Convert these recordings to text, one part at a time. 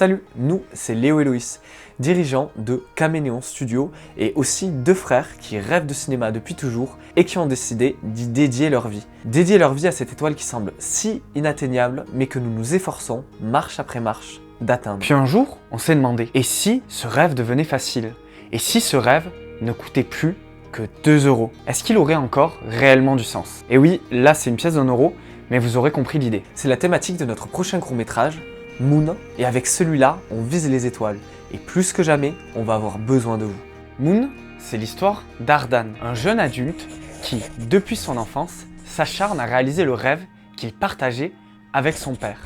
Salut, nous c'est Léo et Loïs, dirigeants de Caméléon Studio et aussi deux frères qui rêvent de cinéma depuis toujours et qui ont décidé d'y dédier leur vie. Dédier leur vie à cette étoile qui semble si inatteignable mais que nous nous efforçons, marche après marche, d'atteindre. Puis un jour, on s'est demandé, et si ce rêve devenait facile? Et si ce rêve ne coûtait plus que 2 €? Est-ce qu'il aurait encore réellement du sens? Et oui, là c'est une pièce d'1 €, mais vous aurez compris l'idée. C'est la thématique de notre prochain court-métrage, Moon, et avec celui-là, on vise les étoiles. Et plus que jamais, on va avoir besoin de vous. Moon, c'est l'histoire d'Ardan, un jeune adulte qui, depuis son enfance, s'acharne à réaliser le rêve qu'il partageait avec son père.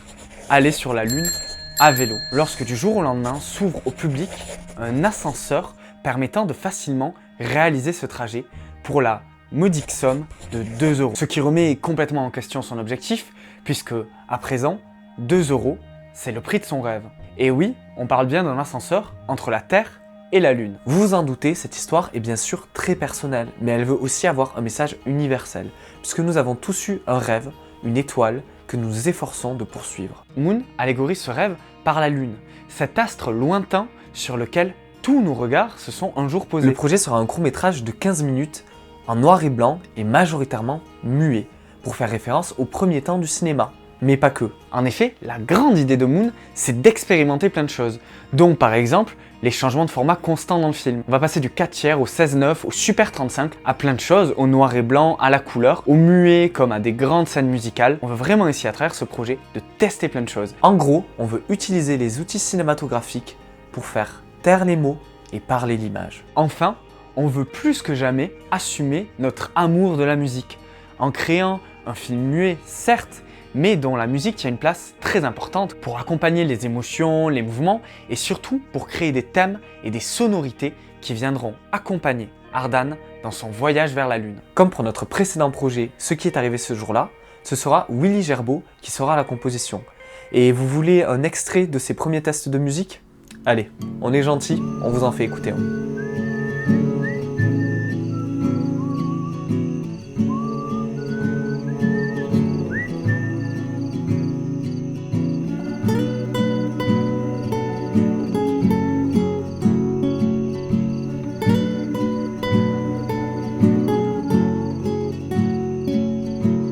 Aller sur la Lune à vélo. Lorsque du jour au lendemain s'ouvre au public un ascenseur permettant de facilement réaliser ce trajet pour la modique somme de 2 €. Ce qui remet complètement en question son objectif, puisque, à présent, 2 €, c'est le prix de son rêve. Et oui, on parle bien d'un ascenseur entre la Terre et la Lune. Vous vous en doutez, cette histoire est bien sûr très personnelle, mais elle veut aussi avoir un message universel, puisque nous avons tous eu un rêve, une étoile, que nous nous efforçons de poursuivre. Moon allégorise ce rêve par la Lune, cet astre lointain sur lequel tous nos regards se sont un jour posés. Le projet sera un court-métrage de 15 minutes, en noir et blanc et majoritairement muet, pour faire référence au premier temps du cinéma. Mais pas que. En effet, la grande idée de Moon, c'est d'expérimenter plein de choses, dont par exemple les changements de format constants dans le film. On va passer du 4/3 au 16:9, au Super 35, à plein de choses, au noir et blanc, à la couleur, au muet, comme à des grandes scènes musicales. On veut vraiment essayer à travers ce projet de tester plein de choses. En gros, on veut utiliser les outils cinématographiques pour faire taire les mots et parler l'image. Enfin, on veut plus que jamais assumer notre amour de la musique, en créant un film muet, certes, mais dont la musique tient une place très importante pour accompagner les émotions, les mouvements et surtout pour créer des thèmes et des sonorités qui viendront accompagner Ardan dans son voyage vers la Lune. Comme pour notre précédent projet, Ce qui est arrivé ce jour-là, ce sera Willy Gerbeau qui sera à la composition. Et vous voulez un extrait de ses premiers tests de musique? Allez, on est gentil, on vous en fait écouter un.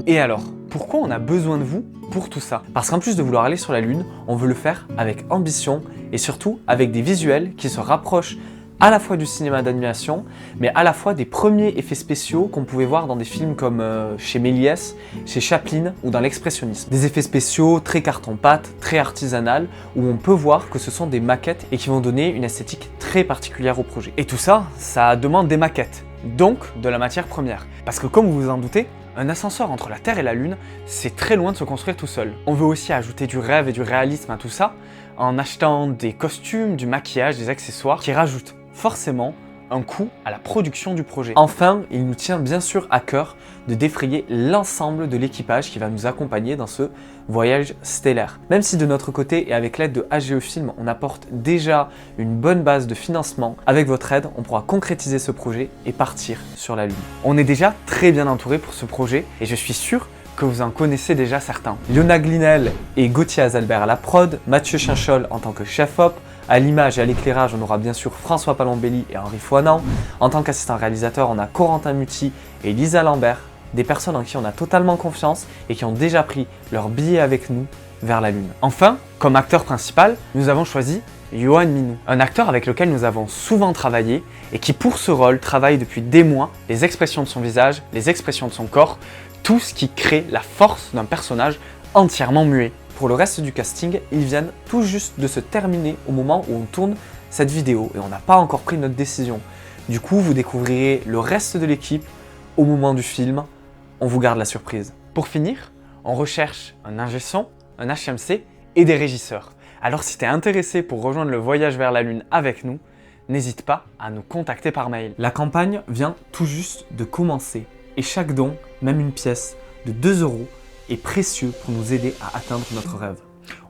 Et alors, pourquoi on a besoin de vous pour tout ça? Parce qu'en plus de vouloir aller sur la Lune, on veut le faire avec ambition et surtout avec des visuels qui se rapprochent à la fois du cinéma d'animation, mais à la fois des premiers effets spéciaux qu'on pouvait voir dans des films comme chez Méliès, chez Chaplin ou dans l'expressionnisme. Des effets spéciaux très carton-pâte, très artisanal, où on peut voir que ce sont des maquettes et qui vont donner une esthétique très particulière au projet. Et tout ça, ça demande des maquettes, donc de la matière première. Parce que comme vous vous en doutez, un ascenseur entre la Terre et la Lune, c'est très loin de se construire tout seul. On veut aussi ajouter du rêve et du réalisme à tout ça, en achetant des costumes, du maquillage, des accessoires, qui rajoutent forcément un coût à la production du projet. Enfin, il nous tient bien sûr à cœur de défrayer l'ensemble de l'équipage qui va nous accompagner dans ce voyage stellaire. Même si de notre côté et avec l'aide de AGE Film, on apporte déjà une bonne base de financement, avec votre aide, on pourra concrétiser ce projet et partir sur la Lune. On est déjà très bien entouré pour ce projet et je suis sûr que vous en connaissez déjà certains. Léona Glinel et Gauthier Azalbert à la prod, Mathieu Chinchol en tant que chef-op, à l'image et à l'éclairage, on aura bien sûr François Palombelli et Henri Foinan. En tant qu'assistant réalisateur, on a Corentin Muti et Lisa Lambert, des personnes en qui on a totalement confiance et qui ont déjà pris leur billet avec nous vers la Lune. Enfin, comme acteur principal, nous avons choisi Yoann Minou, un acteur avec lequel nous avons souvent travaillé et qui pour ce rôle travaille depuis des mois les expressions de son visage, les expressions de son corps, tout ce qui crée la force d'un personnage entièrement muet. Pour le reste du casting, ils viennent tout juste de se terminer au moment où on tourne cette vidéo et on n'a pas encore pris notre décision. Du coup, vous découvrirez le reste de l'équipe au moment du film. On vous garde la surprise. Pour finir, on recherche un ingé son, un HMC et des régisseurs. Alors si tu es intéressé pour rejoindre le voyage vers la Lune avec nous, n'hésite pas à nous contacter par mail. La campagne vient tout juste de commencer et chaque don, même une pièce de 2 € est précieux pour nous aider à atteindre notre rêve.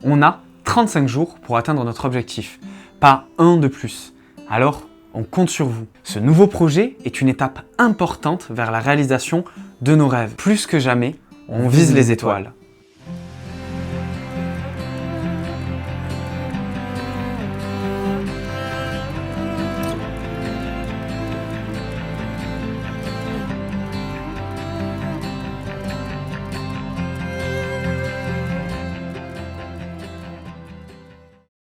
On a 35 jours pour atteindre notre objectif, pas un de plus. Alors, on compte sur vous. Ce nouveau projet est une étape importante vers la réalisation de nos rêves. Plus que jamais, on vise les étoiles.